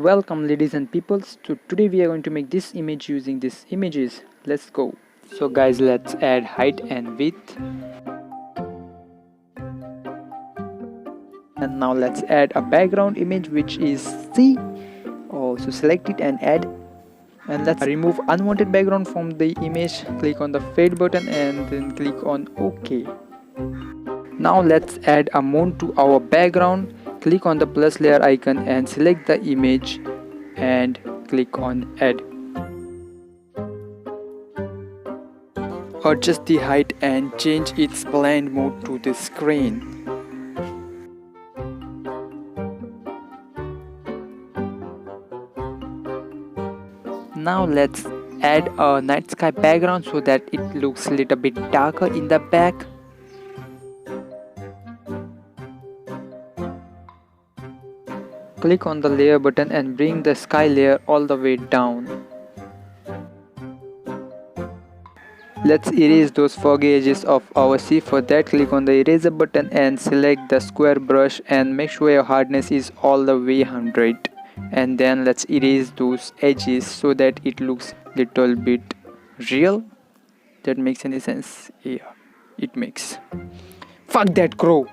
Welcome ladies and peoples. So today we are going to make this image using these images. Let's go. So guys, let's add height and width. And now let's add a background image which is C. So select it and add. And let's remove unwanted background from the image. Click on the fade button and then click on OK. Now let's add a moon to our background. Click on the plus layer icon and select the image and click on add. Adjust the height and change its blend mode to the screen. Now let's add a night sky background so that it looks a little bit darker in the back. Click on the layer button and bring the sky layer all the way down. Let's erase those foggy edges of our sea. For that, click on the eraser button and select the square brush and make sure your hardness is all the way 100. And then let's erase those edges so that it looks little bit real. That makes any sense? Yeah, it makes. Fuck that crow!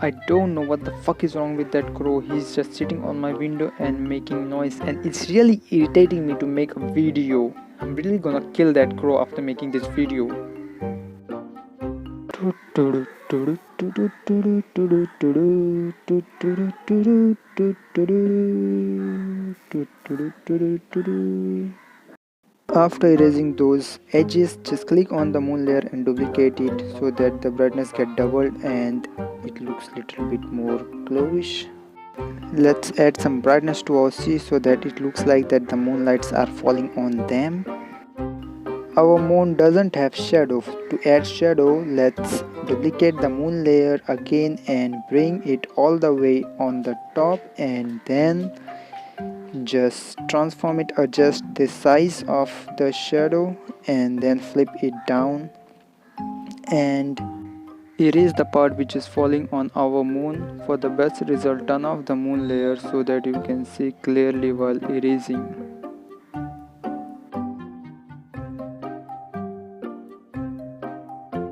I don't know what the fuck is wrong with that crow. He's just sitting on my window and making noise, and it's really irritating me to make a video. I'm really gonna kill that crow after making this video. After erasing those edges, just click on the moon layer and duplicate it so that the brightness get doubled and it looks little bit more glowish. Let's add some brightness to our sea so that it looks like that the moonlights are falling on them. Our moon doesn't have shadow. To add shadow, let's duplicate the moon layer again and bring it all the way on the top, and then just transform it, adjust the size of the shadow and then flip it down and erase the part which is falling on our moon. For the best result, turn off the moon layer so that you can see clearly while erasing.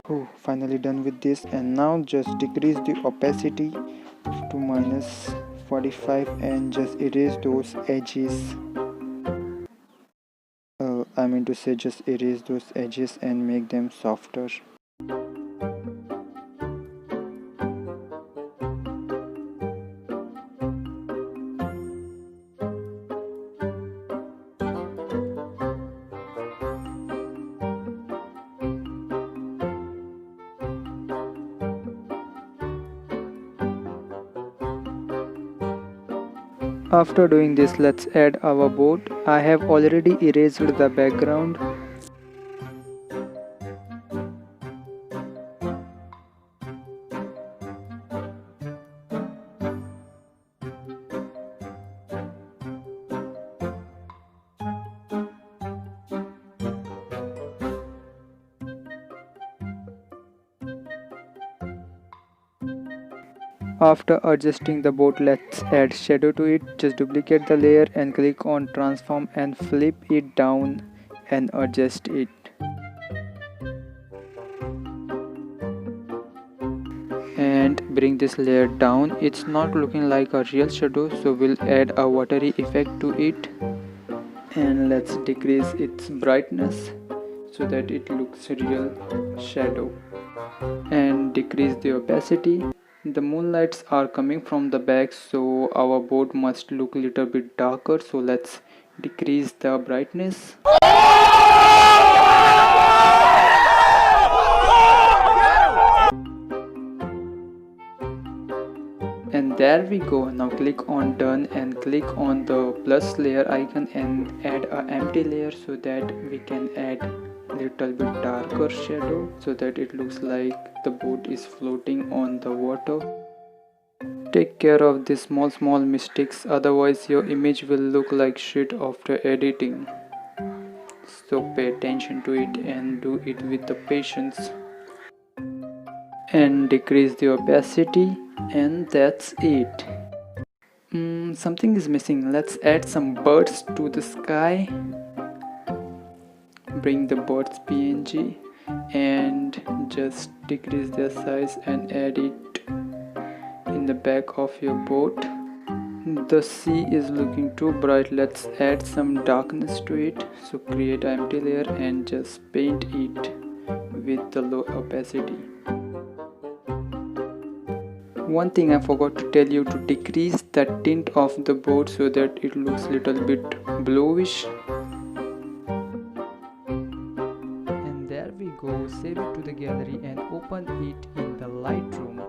Oh, finally done with this. And now just decrease the opacity to -45 and just erase those edges. I mean to say, just erase those edges and make them softer. After doing this, let's add our boat. I have already erased the background. After adjusting the boat, let's add shadow to it. Just duplicate the layer and click on transform and flip it down and adjust it. And bring this layer down. It's not looking like a real shadow, so we'll add a watery effect to it. And let's decrease its brightness so that it looks real shadow. And decrease the opacity. The moonlights are coming from the back, so our boat must look a little bit darker, so let's decrease the brightness. And there we go. Now click on done and click on the plus layer icon and add an empty layer so that we can add little bit darker shadow so that it looks like the boat is floating on the water. Take care of these small mistakes, otherwise your image will look like shit after editing. So pay attention to it and do it with the patience. And decrease the opacity, and that's it. Something is missing. Let's add some birds to the sky. Bring the birds png and just decrease their size and add it in the back of your boat. The sea is looking too bright. Let's add some darkness to it. So create an empty layer and just paint it with the low opacity. One thing I forgot to tell you, to decrease the tint of the boat so that it looks little bit bluish. And there we go. Save it to the gallery and open it in the Lightroom.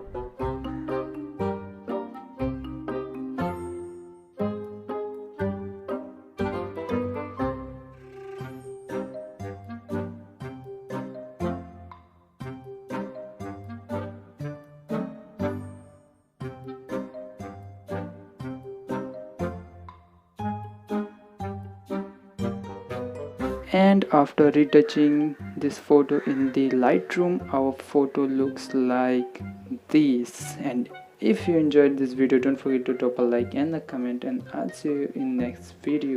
And after retouching this photo in the Lightroom, our photo looks like this. And if you enjoyed this video, don't forget to drop a like and a comment, and I'll see you in next video.